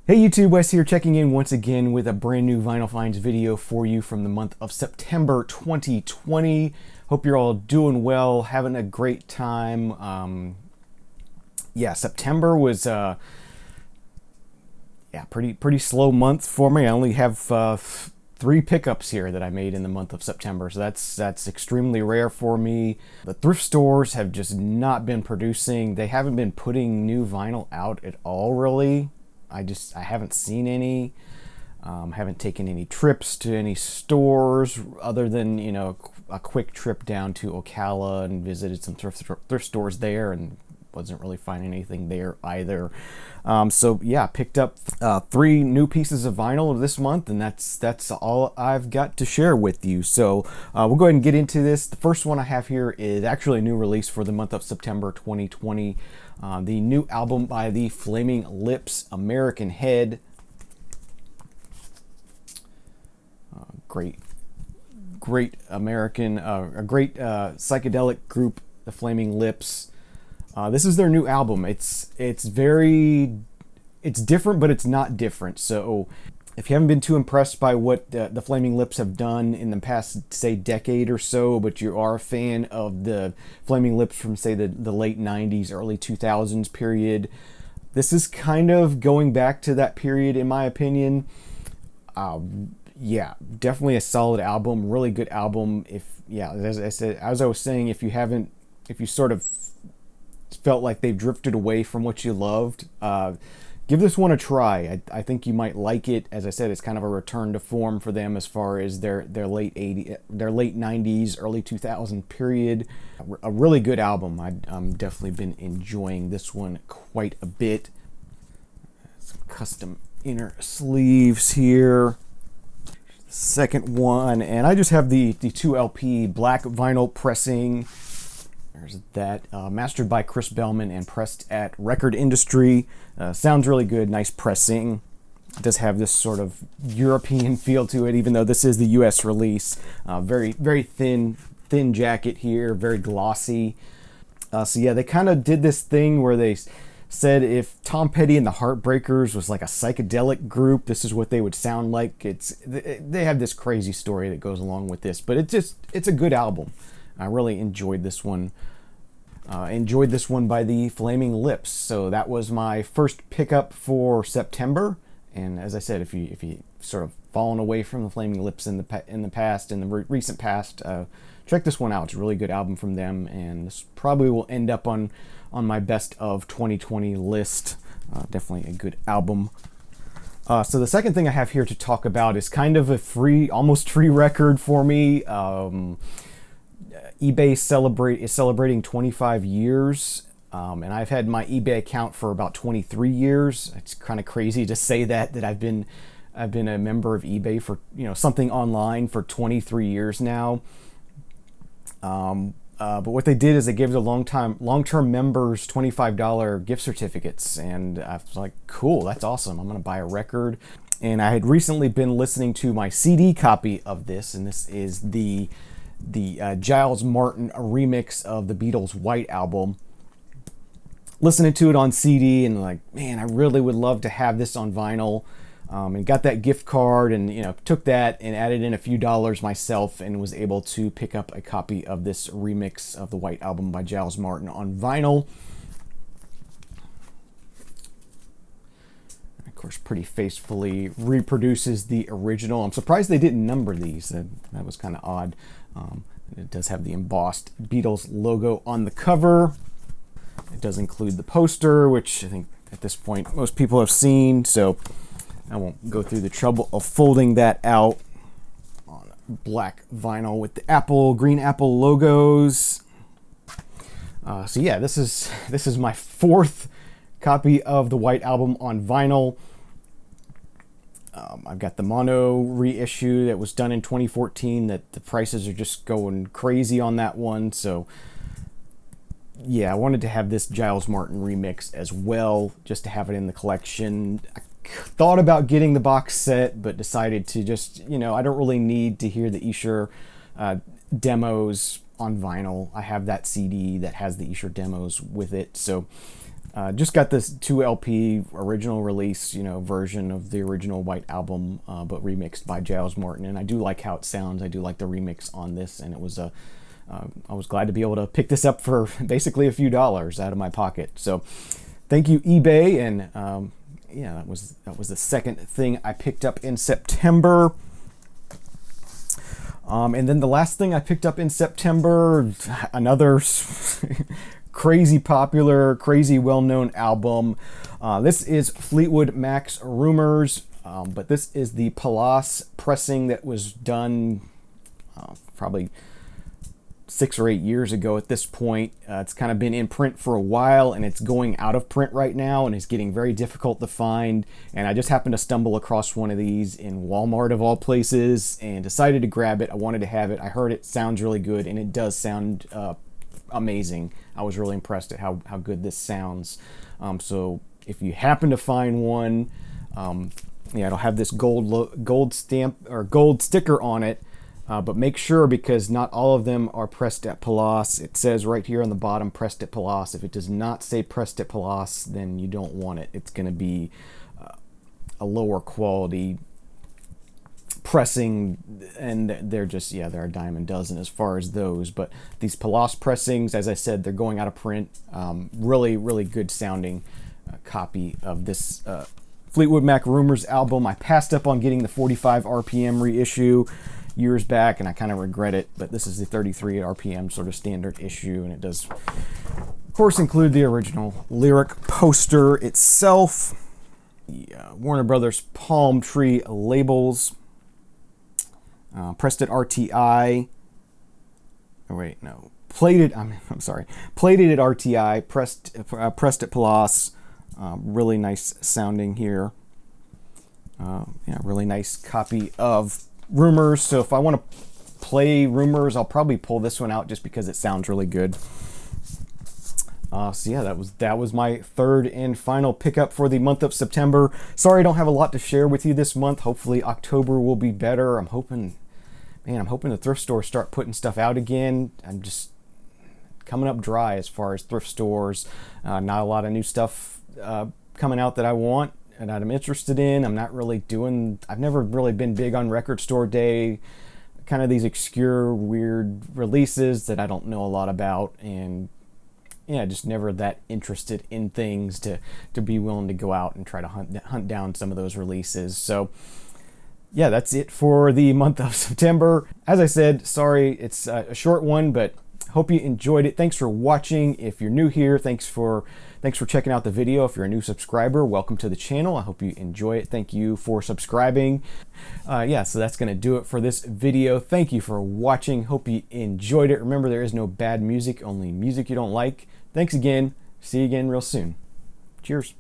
Hey YouTube, Wes here, checking in once again with a brand new Vinyl Finds video for you from the month of September 2020. Hope you're all doing well, having a great time. September was pretty slow month for me. I only have 3 pickups here that I made in the month of September, so that's extremely rare for me. The thrift stores have just not been producing. They haven't been putting new vinyl out at all, really. I haven't seen any. Haven't taken any trips to any stores other than, a quick trip down to Ocala and visited some thrift stores there, and wasn't really finding anything there either. Picked up 3 new pieces of vinyl this month, and that's all I've got to share with you. So we'll go ahead and get into this. The first one I have here is actually a new release for the month of September 2020. The new album by the Flaming Lips, American Head. Great American, a great psychedelic group, the Flaming Lips. This is their new album. It's different, but it's not different. So if you haven't been too impressed by what the Flaming Lips have done in the past, say, decade or so, but you are a fan of the Flaming Lips from, say, the late 90s, early 2000s period, this is kind of going back to that period, in my opinion. Definitely a solid album, really good album. As I was saying, if you sort of felt like they've drifted away from what you loved, give this one a try. I think you might like it. As I said, it's kind of a return to form for them as far as their late 90s, early 2000 period. A really good album. I'm definitely been enjoying this one quite a bit. Some custom inner sleeves here. Second one, and I just have the 2 LP black vinyl pressing. There's that, mastered by Chris Bellman and pressed at Record Industry. Sounds really good, nice pressing. It does have this sort of European feel to it, even though this is the US release. Very, very thin jacket here, very glossy. They kind of did this thing where they said if Tom Petty and the Heartbreakers was like a psychedelic group, this is what they would sound like. They have this crazy story that goes along with this, but it's a good album. I really enjoyed this one. Enjoyed this one by the Flaming Lips. So that was my first pickup for September. And as I said, if you sort of fallen away from the Flaming Lips in the recent past, check this one out. It's a really good album from them, and this probably will end up on my best of 2020 list. Definitely a good album. So the second thing I have here to talk about is kind of a almost free record for me. eBay is celebrating 25 years, and I've had my eBay account for about 23 years. It's kind of crazy to say that I've been a member of eBay for something online for 23 years now. But what they did is they gave the long-term members $25 gift certificates, and I was like, cool, that's awesome. I'm gonna buy a record. And I had recently been listening to my CD copy of this, and this is the Giles Martin remix of the Beatles' White Album. Listening to it on CD and like, man, I really would love to have this on vinyl. And got that gift card and took that and added in a few dollars myself and was able to pick up a copy of this remix of the White Album by Giles Martin on vinyl. And of course, pretty faithfully reproduces the original. I'm surprised they didn't number these. That was kind of odd. It does have the embossed Beatles logo on the cover. It does include the poster, which I think at this point most people have seen, so I won't go through the trouble of folding that out on black vinyl with the green apple logos. This is my 4th copy of the White Album on vinyl. I've got the mono reissue that was done in 2014 that the prices are just going crazy on that one. So yeah, I wanted to have this Giles Martin remix as well, just to have it in the collection. I thought about getting the box set, but decided to just, I don't really need to hear the Esher demos on vinyl. I have that CD that has the Esher demos with it. So Just got this 2 LP original release, version of the original White Album, but remixed by Giles Martin. And I do like how it sounds. I do like the remix on this, and it was I was glad to be able to pick this up for basically a few dollars out of my pocket. So thank you, eBay. And yeah, that was the second thing I picked up in September. And then the last thing I picked up in September, another crazy popular, crazy well-known album. This is Fleetwood Mac's Rumors, but this is the Palace pressing that was done probably 6 or 8 years ago at this point. It's kind of been in print for a while, and it's going out of print right now, and it's getting very difficult to find. And I just happened to stumble across one of these in Walmart of all places and decided to grab it. I wanted to have it. I heard it sounds really good, and it does sound amazing. I was really impressed at how good this sounds. So if you happen to find one, yeah, it'll have this gold stamp or gold sticker on it. But make sure, because not all of them are pressed at Palace. It says right here on the bottom, pressed at Palace. If it does not say pressed at Palace, then you don't want it. It's going to be a lower quality pressing, and they're just, yeah, they're a dime a dozen as far as those. But these Palace pressings, as I said, they're going out of print. Really, really good sounding copy of this Fleetwood Mac Rumors album. I passed up on getting the 45 RPM reissue years back, and I kind of regret it, but this is the 33 RPM sort of standard issue, and it does, of course, include the original lyric poster itself, the Warner Brothers Palm Tree labels, pressed at RTI, oh wait, no, plated at RTI, pressed at Palace. Really nice sounding here. Yeah, really nice copy of Rumors. So if I want to play Rumors, I'll probably pull this one out just because it sounds really good. So yeah, that was my third and final pickup for the month of September. Sorry I don't have a lot to share with you this month. Hopefully October will be better. I'm hoping the thrift stores start putting stuff out again. I'm just coming up dry as far as thrift stores. Not a lot of new stuff coming out that I want and that I'm interested in. I've never really been big on Record Store Day, kind of these obscure, weird releases that I don't know a lot about, and yeah, just never that interested in things to be willing to go out and try to hunt down some of those releases. So yeah, that's it for the month of September. As I said, sorry, it's a short one, but hope you enjoyed it. Thanks for watching. If you're new here, thanks for checking out the video. If you're a new subscriber, welcome to the channel. I hope you enjoy it. Thank you for subscribing. Yeah, so that's going to do it for this video. Thank you for watching. Hope you enjoyed it. Remember, there is no bad music, only music you don't like. Thanks again. See you again real soon. Cheers.